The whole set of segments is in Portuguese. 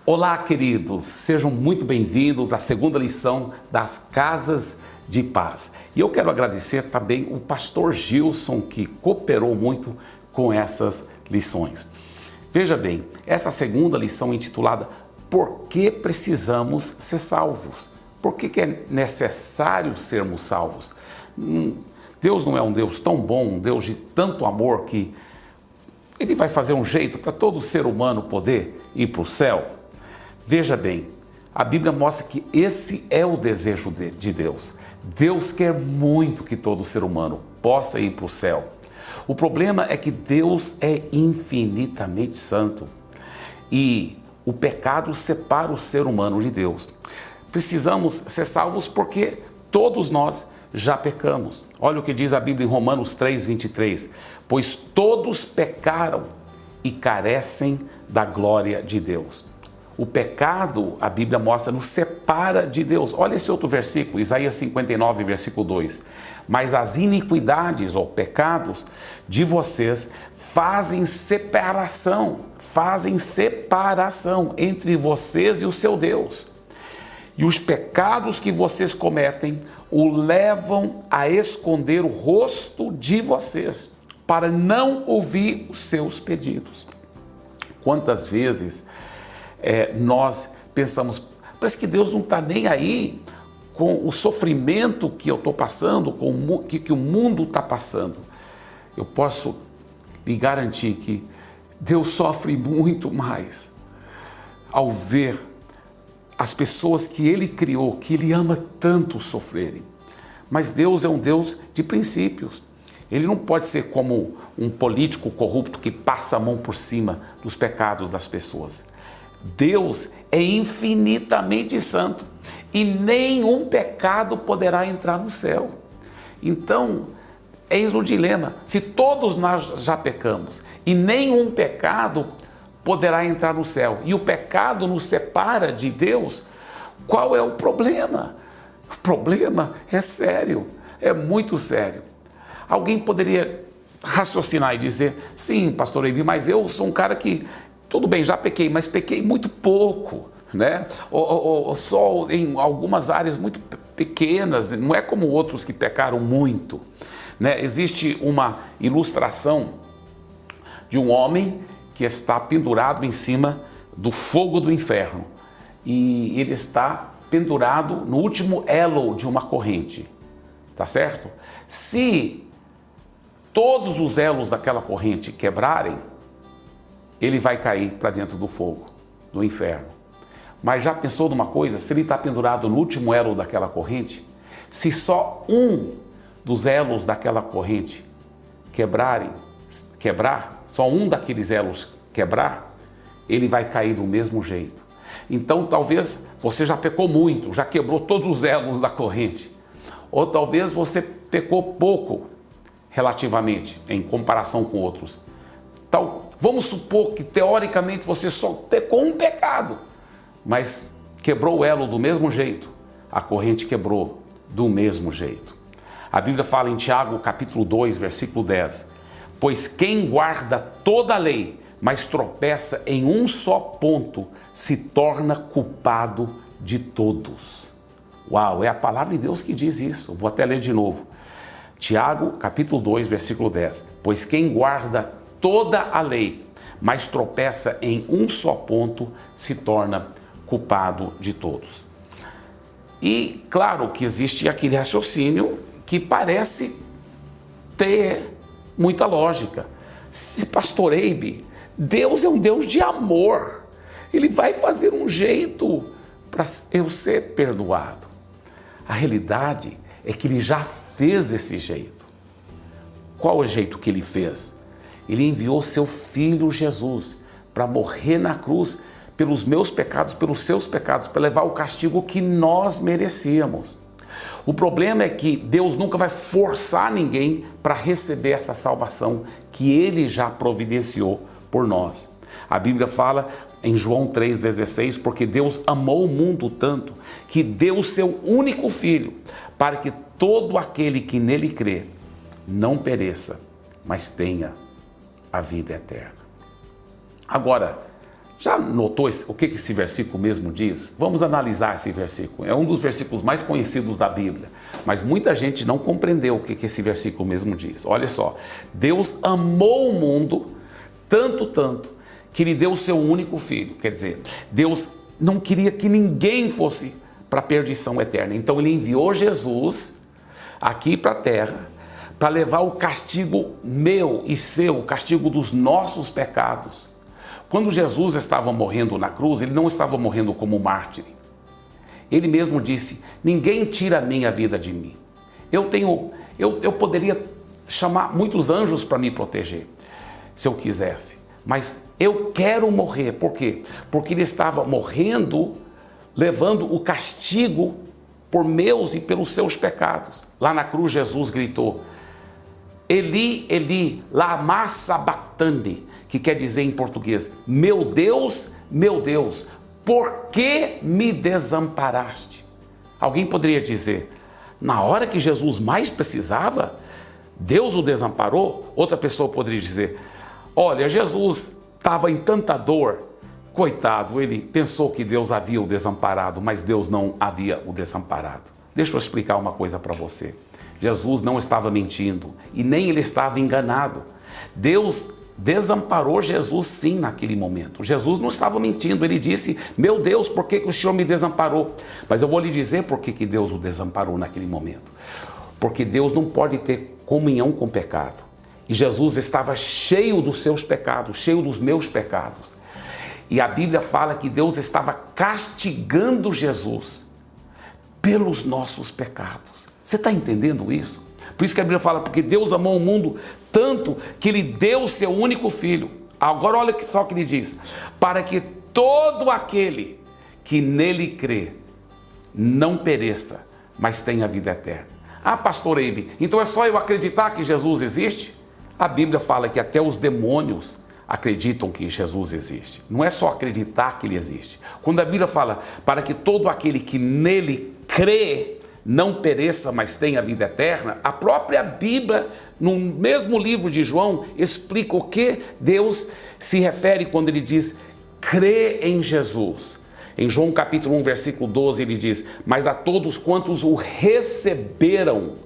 Olá, queridos, sejam muito bem-vindos à segunda lição das Casas de Paz. E eu quero agradecer também o pastor Gilson, que cooperou muito com essas lições. Veja bem, essa segunda lição intitulada Por que precisamos ser salvos? Por que é necessário sermos salvos? Deus não é um Deus tão bom, um Deus de tanto amor que Ele vai fazer um jeito para todo ser humano poder ir para o céu? Veja bem, a Bíblia mostra que esse é o desejo de Deus. Deus quer muito que todo ser humano possa ir para o céu. O problema é que Deus é infinitamente santo e o pecado separa o ser humano de Deus. Precisamos ser salvos porque todos nós já pecamos. Olha o que diz a Bíblia em Romanos 3:23. Pois todos pecaram e carecem da glória de Deus. O pecado, a Bíblia mostra, nos separa de Deus. Olha esse outro versículo, Isaías 59, versículo 2. Mas as iniquidades ou pecados de vocês fazem separação entre vocês e o seu Deus. E os pecados que vocês cometem o levam a esconder o rosto de vocês, para não ouvir os seus pedidos. Quantas vezes nós pensamos, parece que Deus não está nem aí com o sofrimento que eu estou passando, com o que o mundo está passando. Eu posso lhe garantir que Deus sofre muito mais ao ver as pessoas que Ele criou, que Ele ama tanto sofrerem. Mas Deus é um Deus de princípios. Ele não pode ser como um político corrupto que passa a mão por cima dos pecados das pessoas. Deus é infinitamente santo e nenhum pecado poderá entrar no céu. Então, eis o dilema: se todos nós já pecamos e nenhum pecado poderá entrar no céu e o pecado nos separa de Deus, qual é o problema? O problema é sério, é muito sério. Alguém poderia raciocinar e dizer: sim, pastor Ebi, mas eu sou um cara que, tudo bem, já pequei, mas pequei muito pouco, né? Ou só em algumas áreas muito pequenas, não é como outros que pecaram muito, né? Existe uma ilustração de um homem que está pendurado em cima do fogo do inferno e ele está pendurado no último elo de uma corrente, tá certo? Se todos os elos daquela corrente quebrarem, ele vai cair para dentro do fogo, do inferno. Mas já pensou numa coisa? Se ele está pendurado no último elo daquela corrente, se só um dos elos daquela corrente quebrar, só um daqueles elos quebrar, ele vai cair do mesmo jeito. Então talvez você já pecou muito, já quebrou todos os elos da corrente. Ou talvez você pecou pouco, relativamente, em comparação com outros. Então, vamos supor que teoricamente você só pecou um pecado, mas quebrou o elo do mesmo jeito, a corrente quebrou do mesmo jeito. A Bíblia fala em Tiago capítulo 2, versículo 10, pois quem guarda toda a lei, mas tropeça em um só ponto, se torna culpado de todos. Uau, é a palavra de Deus que diz isso. Vou até ler de novo. Tiago, capítulo 2, versículo 10. Pois quem guarda toda a lei, mas tropeça em um só ponto, se torna culpado de todos. E claro que existe aquele raciocínio que parece ter muita lógica. Se pastor Eibe, Deus é um Deus de amor. Ele vai fazer um jeito para eu ser perdoado. A realidade é que Ele já fez desse jeito. Qual é o jeito que Ele fez? Ele enviou seu Filho Jesus para morrer na cruz pelos meus pecados, pelos seus pecados, para levar o castigo que nós merecíamos. O problema é que Deus nunca vai forçar ninguém para receber essa salvação que Ele já providenciou por nós. A Bíblia fala em João 3,16, porque Deus amou o mundo tanto que deu o seu único Filho, para que todo aquele que nele crê não pereça, mas tenha a vida eterna. Agora, Já notou o que esse versículo mesmo diz? Vamos analisar esse versículo. É um dos versículos mais conhecidos da Bíblia, mas muita gente não compreendeu o que esse versículo mesmo diz. Olha só, Deus amou o mundo tanto, que Ele deu o seu único filho. Quer dizer, Deus não queria que ninguém fosse para a perdição eterna. Então Ele enviou Jesus aqui para a terra, para levar o castigo meu e seu, o castigo dos nossos pecados. Quando Jesus estava morrendo na cruz, Ele não estava morrendo como mártir. Ele mesmo disse: ninguém tira a minha vida de mim. Eu poderia chamar muitos anjos para me proteger, se eu quisesse. Mas eu quero morrer. Por quê? Porque Ele estava morrendo, levando o castigo por meus e pelos seus pecados. Lá na cruz, Jesus gritou: Eli, Eli, lama sabachthani, que quer dizer em português: meu Deus, por que me desamparaste? Alguém poderia dizer: na hora que Jesus mais precisava, Deus o desamparou? Outra pessoa poderia dizer: olha, Jesus estava em tanta dor, coitado, ele pensou que Deus havia o desamparado, mas Deus não havia o desamparado. Deixa eu explicar uma coisa para você. Jesus não estava mentindo e nem ele estava enganado. Deus desamparou Jesus sim naquele momento. Jesus não estava mentindo, ele disse: meu Deus, por que o Senhor me desamparou? Mas eu vou lhe dizer por que Deus o desamparou naquele momento. Porque Deus não pode ter comunhão com o pecado. E Jesus estava cheio dos seus pecados, cheio dos meus pecados. E a Bíblia fala que Deus estava castigando Jesus pelos nossos pecados. Você está entendendo isso? Por isso que a Bíblia fala: porque Deus amou o mundo tanto que Ele deu o seu único filho. Agora olha só o que Ele diz: para que todo aquele que nele crê não pereça, mas tenha vida eterna. Ah, pastor Eibe, então é só eu acreditar que Jesus existe? A Bíblia fala que até os demônios acreditam que Jesus existe. Não é só acreditar que Ele existe. Quando a Bíblia fala para que todo aquele que nele crê não pereça, mas tenha vida eterna, a própria Bíblia, no mesmo livro de João, explica o que Deus se refere quando Ele diz: crê em Jesus. Em João capítulo 1, versículo 12, Ele diz: mas a todos quantos o receberam,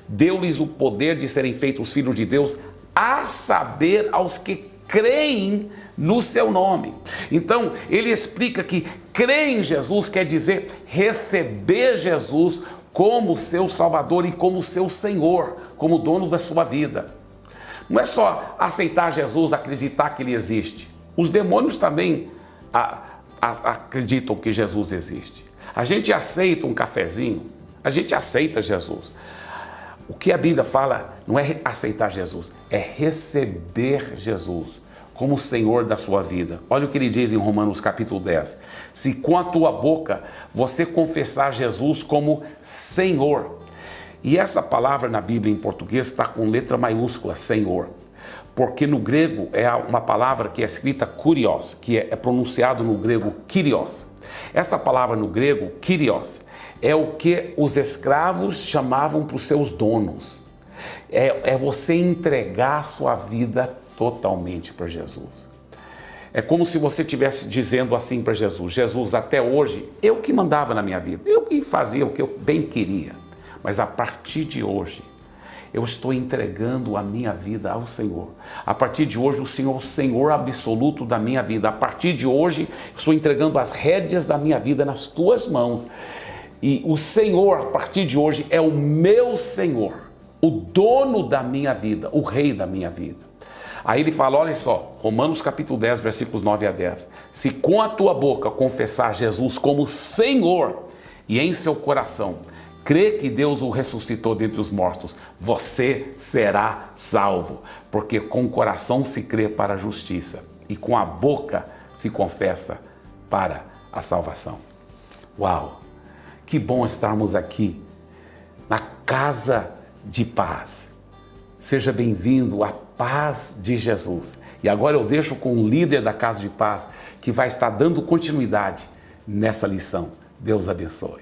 deu-lhes o poder de serem feitos filhos de Deus, a saber, aos que creem no seu nome. Então, ele explica que crer em Jesus quer dizer receber Jesus como seu Salvador e como seu Senhor, como dono da sua vida. Não é só aceitar Jesus, acreditar que Ele existe. Os demônios também acreditam que Jesus existe. A gente aceita um cafezinho, a gente aceita Jesus. O que a Bíblia fala não é aceitar Jesus, é receber Jesus como Senhor da sua vida. Olha o que Ele diz em Romanos capítulo 10. Se com a tua boca você confessar Jesus como Senhor. E essa palavra na Bíblia em português está com letra maiúscula, Senhor. Porque no grego é uma palavra que é escrita kurios, que é pronunciado no grego kyrios. Essa palavra no grego, kyrios, é o que os escravos chamavam para os seus donos. É você entregar a sua vida totalmente para Jesus. É como se você estivesse dizendo assim para Jesus: Jesus, até hoje, eu que mandava na minha vida, eu que fazia o que eu bem queria, mas a partir de hoje, eu estou entregando a minha vida ao Senhor. A partir de hoje, o Senhor é o Senhor absoluto da minha vida. A partir de hoje, eu estou entregando as rédeas da minha vida nas tuas mãos. E o Senhor, a partir de hoje, é o meu Senhor, o dono da minha vida, o rei da minha vida. Aí ele fala, olha só, Romanos capítulo 10, versículos 9 a 10. Se com a tua boca confessar Jesus como Senhor e em seu coração crê que Deus o ressuscitou dentre os mortos, você será salvo. Porque com o coração se crê para a justiça e com a boca se confessa para a salvação. Uau! Que bom estarmos aqui na casa de paz. Seja bem-vindo à paz de Jesus. E agora eu deixo com o líder da casa de paz que vai estar dando continuidade nessa lição. Deus abençoe.